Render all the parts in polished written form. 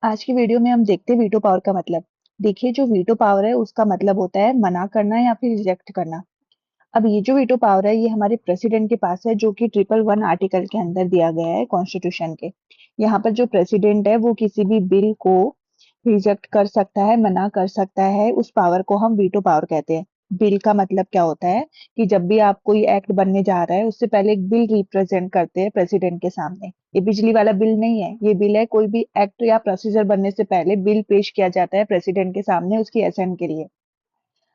आज की वीडियो में हम देखते हैं वीटो पावर का मतलब। देखिए, जो वीटो पावर है उसका मतलब होता है मना करना या फिर रिजेक्ट करना। अब ये जो वीटो पावर है ये हमारे प्रेसिडेंट के पास है, जो कि 111 आर्टिकल के अंदर दिया गया है कॉन्स्टिट्यूशन के। यहाँ पर जो प्रेसिडेंट है वो किसी भी बिल को रिजेक्ट कर सकता है, मना कर सकता है। उस पावर को हम वीटो पावर कहते हैं। बिल का मतलब क्या होता है कि जब भी आप कोई एक्ट बनने जा रहा है उससे पहले एक बिल रिप्रेजेंट करते हैं प्रेसिडेंट के सामने। ये बिजली वाला बिल नहीं है, ये बिल है। कोई भी एक्ट या प्रोसीजर बनने से पहले बिल पेश किया जाता है प्रेसिडेंट के सामने उसकी असेंट के लिए।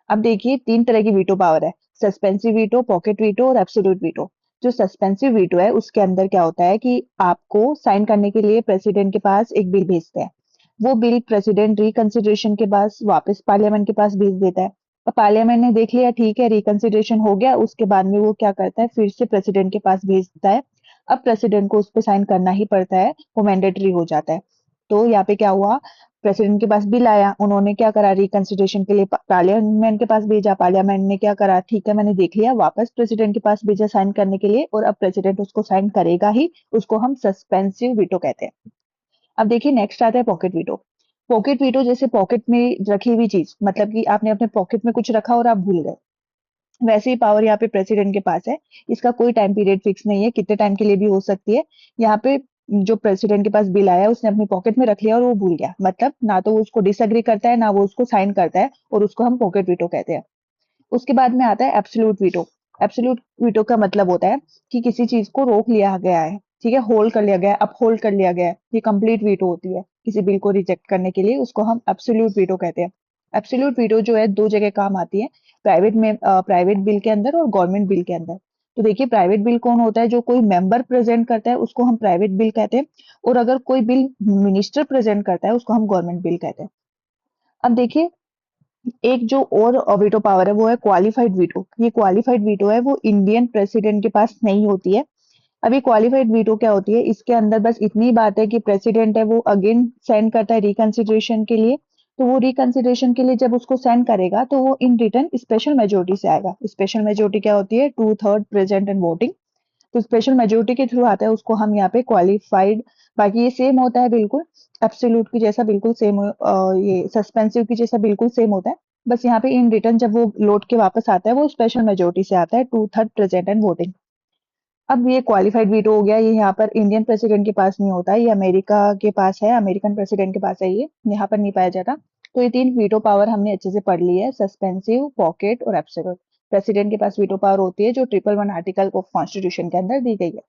अब देखिए, 3 तरह की वीटो पावर है। सस्पेंसिव वीटो, पॉकेट वीटो और एब्सोल्यूट वीटो। जो सस्पेंसिव वीटो है उसके अंदर क्या होता है कि आपको साइन करने के लिए प्रेसिडेंट के पास एक बिल भेजते हैं। वो बिल प्रेसिडेंट रिकंसिडरेशन के पास वापस पार्लियामेंट के पास भेज देता है। और पार्लियामेंट ने देख लिया, ठीक है, रिकंसिडरेशन हो गया, उसके बाद में वो क्या करता है, फिर से प्रेसिडेंट के पास भेजता है। अब प्रेसिडेंट को उस पे साइन करना ही पड़ता है, वो मैंडेटरी हो जाता है। तो यहाँ पे क्या हुआ, प्रेसिडेंट के पास बिल आया, उन्होंने क्या करा, रिकंसिडरेशन के लिए पार्लियामेंट के पास भेजा। पार्लियामेंट ने क्या करा, ठीक है मैंने देख लिया, वापस प्रेसिडेंट के पास भेजा साइन करने के लिए, और अब प्रेसिडेंट उसको साइन करेगा ही। उसको हम सस्पेंसिव वीटो कहते हैं। अब देखिए, नेक्स्ट आता है पॉकेट वीटो। पॉकेट वीटो जैसे पॉकेट में रखी हुई चीज, मतलब कि आपने अपने पॉकेट में कुछ रखा और आप भूल गए, वैसे ही पावर यहाँ पे प्रेसिडेंट के पास है। इसका कोई टाइम पीरियड फिक्स नहीं है, कितने टाइम के लिए भी हो सकती है। यहाँ पे जो प्रेसिडेंट के पास बिल आया उसने अपनी पॉकेट में रख लिया और वो भूल गया, मतलब ना तो वो उसको डिसएग्री करता है ना वो उसको साइन करता है, और उसको हम पॉकेट वीटो कहते हैं। उसके बाद में आता है एब्सोल्यूट वीटो। एब्सोल्यूट वीटो का मतलब होता है कि किसी चीज को रोक लिया गया है, ठीक है, होल्ड कर लिया गया है, अपहोल्ड कर लिया गया है। ये कंप्लीट वीटो होती है किसी बिल को रिजेक्ट करने के लिए, उसको हम एब्सोल्यूट वीटो कहते हैं। एब्सोल्यूट वीटो जो है दो जगह काम आती है, प्राइवेट बिल के अंदर और गवर्नमेंट बिल के अंदर। तो देखिए, प्राइवेट बिल कौन होता है, जो कोई मेंबर प्रेजेंट करता है उसको हम प्राइवेट बिल कहते हैं। और अगर कोई बिल मिनिस्टर प्रेजेंट करता है उसको हम गवर्नमेंट बिल कहते हैं। अब देखिए, एक जो और वीटो पावर है वो है क्वालिफाइड वीटो। ये क्वालिफाइड वीटो है, वो इंडियन प्रेसिडेंट के पास नहीं होती है। अभी क्वालिफाइड वीटो क्या होती है, इसके अंदर बस इतनी बात है कि प्रेसिडेंट है वो अगेन सेंड करता है रिकंसिडरेशन के लिए। तो वो रिकंसिडरेशन के लिए जब उसको सेंड करेगा तो वो इन रिटर्न स्पेशल मेजोरिटी से आएगा। स्पेशल मेजोरिटी क्या होती है, 2/3 प्रेजेंट एंड वोटिंग। तो स्पेशल मेजोरिटी के थ्रू आता है, उसको हम यहाँ पे क्वालिफाइड। बाकी ये सेम होता है बिल्कुल, एब्सोल्यूट की जैसा बिल्कुल सेम। ये सस्पेंसिव की जैसा बिल्कुल सेम होता है। बस यहाँ पे इन रिटर्न जब वो लौट के वापस आता है वो स्पेशल मेजोरिटी से आता है, 2/3 प्रेजेंट एंड वोटिंग। अब ये क्वालिफाइड वीटो हो गया, ये यहाँ पर इंडियन प्रेसिडेंट के पास नहीं होता है, ये अमेरिका के पास है, अमेरिकन प्रेसिडेंट के पास है, ये यहाँ पर नहीं पाया जाता। तो ये 3 वीटो पावर हमने अच्छे से पढ़ ली है, सस्पेंसिव, पॉकेट और एब्सोल्यूट। प्रेसिडेंट के पास वीटो पावर होती है जो 111 आर्टिकल ऑफ कॉन्स्टिट्यूशन के अंदर दी गई है।